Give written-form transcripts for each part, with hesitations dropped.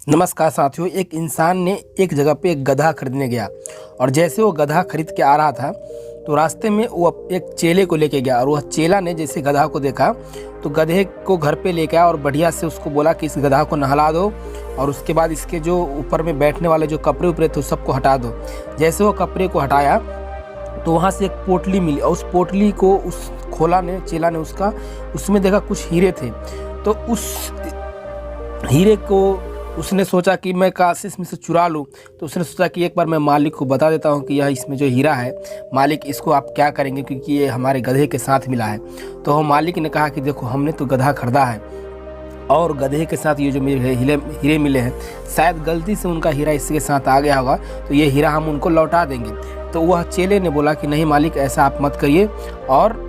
नमस्कार साथियों। एक इंसान ने एक जगह पे एक गधा खरीदने गया और जैसे वो गधा खरीद के आ रहा था तो रास्ते में वो एक चेले को लेके गया और वह चेला ने जैसे गधा को देखा तो गधे को घर पे लेके आया और बढ़िया से उसको बोला कि इस गधा को नहला दो और उसके बाद इसके जो ऊपर में बैठने वाले जो कपड़े उपड़े थे सबको हटा दो। जैसे वो कपड़े को हटाया तो वहाँ से एक पोटली मिली और उस पोटली को उस खोला ने चेला ने उसमें देखा कुछ हीरे थे। तो उस हीरे को उसने सोचा कि मैं काश इसमें से चुरा लूँ। तो उसने सोचा कि एक बार मैं मालिक को बता देता हूँ कि यह इसमें जो हीरा है, मालिक इसको आप क्या करेंगे, क्योंकि ये हमारे गधे के साथ मिला है। तो मालिक ने कहा कि देखो हमने तो गधा खरीदा है और गधे के साथ ये जो मेरे हीरे मिले हैं, शायद गलती से उनका हीरा इसके साथ आ गया होगा, तो ये हीरा हम उनको लौटा देंगे। तो वह चेले ने बोला कि नहीं मालिक, ऐसा आप मत करिए और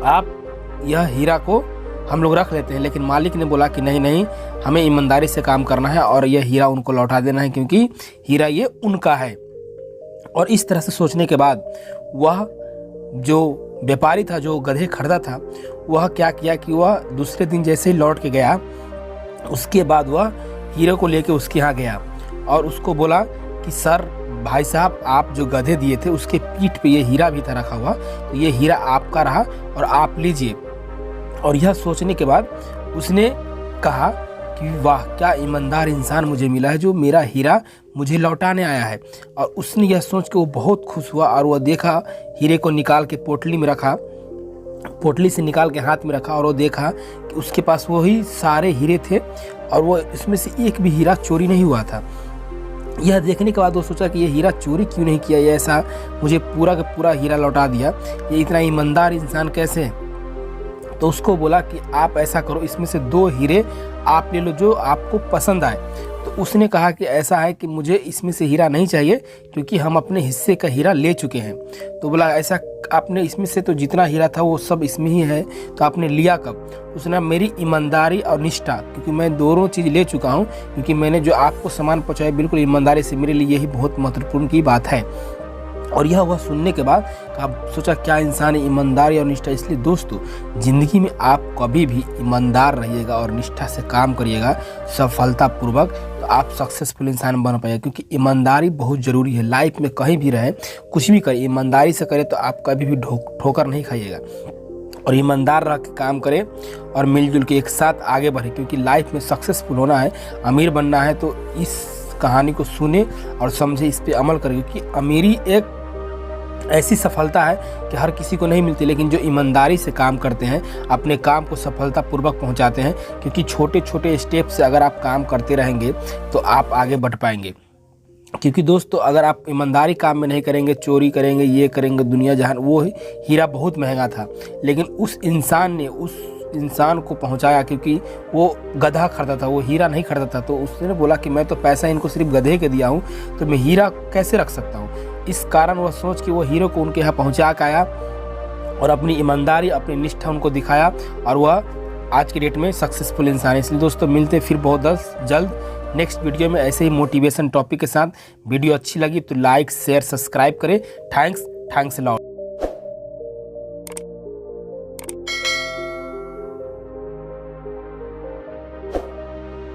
आप यह हीरा को हम लोग रख लेते हैं। लेकिन मालिक ने बोला कि नहीं, हमें ईमानदारी से काम करना है और यह हीरा उनको लौटा देना है, क्योंकि हीरा ये उनका है। और इस तरह से सोचने के बाद वह जो व्यापारी था, जो गधे खरीदा था, वह क्या किया कि वह दूसरे दिन जैसे ही लौट के गया, उसके बाद वह हीरे को लेके उसके यहाँ गया और उसको बोला कि सर भाई साहब, आप जो गधे दिए थे उसके पीठ पे ये हीरा भी था रखा हुआ, तो ये हीरा आपका रहा और आप लीजिए। और यह सोचने के बाद उसने कहा कि वाह, क्या ईमानदार इंसान मुझे मिला है जो मेरा हीरा मुझे लौटाने आया है। और उसने यह सोच के वो बहुत खुश हुआ और वह देखा, हीरे को निकाल के पोटली में रखा, पोटली से निकाल के हाथ में रखा और वो देखा कि उसके पास वही सारे हीरे थे और वो इसमें से एक भी हीरा चोरी नहीं हुआ था। यह देखने के बाद वो सोचा कि ये हीरा चोरी क्यों नहीं किया, ये ऐसा मुझे पूरा का पूरा हीरा लौटा दिया, ये इतना ईमानदार इंसान कैसे है। तो उसको बोला कि आप ऐसा करो, इसमें से 2 हीरे आप ले लो जो आपको पसंद आए। तो उसने कहा कि ऐसा है कि मुझे इसमें से हीरा नहीं चाहिए, क्योंकि हम अपने हिस्से का हीरा ले चुके हैं। तो बोला ऐसा आपने इसमें से तो जितना हीरा था वो सब इसमें ही है, तो आपने लिया कब। उसने मेरी ईमानदारी और निष्ठा, क्योंकि मैं दोनों चीज़ ले चुका हूँ, क्योंकि मैंने जो आपको सामान पहुँचाया बिल्कुल ईमानदारी से, मेरे लिए यही बहुत महत्वपूर्ण की बात है। और यह हुआ सुनने के बाद आप सोचा क्या इंसान है, ईमानदारी और निष्ठा। इसलिए दोस्तों, ज़िंदगी में आप कभी भी ईमानदार रहिएगा और निष्ठा से काम करिएगा सफलतापूर्वक, तो आप सक्सेसफुल इंसान बन पाएगा। क्योंकि ईमानदारी बहुत ज़रूरी है लाइफ में, कहीं भी रहे कुछ भी करें ईमानदारी से करें तो आप कभी भी ठोकर नहीं खाइएगा। और ईमानदार रह के काम करें और मिलजुल के एक साथ आगे बढ़े, क्योंकि लाइफ में सक्सेसफुल होना है, अमीर बनना है, तो इस कहानी को सुने और समझे, इस पे अमल करें। क्योंकि अमीरी एक ऐसी सफलता है कि हर किसी को नहीं मिलती, लेकिन जो ईमानदारी से काम करते हैं, अपने काम को सफलतापूर्वक पहुंचाते हैं। क्योंकि छोटे छोटे स्टेप से अगर आप काम करते रहेंगे तो आप आगे बढ़ पाएंगे। क्योंकि दोस्तों, अगर आप ईमानदारी काम में नहीं करेंगे, चोरी करेंगे, ये करेंगे, दुनिया जहान, वो हीरा बहुत महंगा था, लेकिन उस इंसान ने उस इंसान को पहुंचाया, क्योंकि वो गधा खरीदा था, वो हीरा नहीं खरीदा था। तो उसने बोला कि मैं तो पैसा इनको सिर्फ गधे के दिया हूँ, तो मैं हीरा कैसे रख सकता हूँ। इस कारण वह सोच के वो हीरो को उनके यहाँ पहुँचा के आया और अपनी ईमानदारी, अपनी निष्ठा उनको दिखाया और वह आज की डेट में सक्सेसफुल इंसान है। इसलिए दोस्तों, मिलते फिर बहुत जल्द नेक्स्ट वीडियो में ऐसे ही मोटिवेशन टॉपिक के साथ। वीडियो अच्छी लगी तो लाइक शेयर सब्सक्राइब करें। Thanks a lot.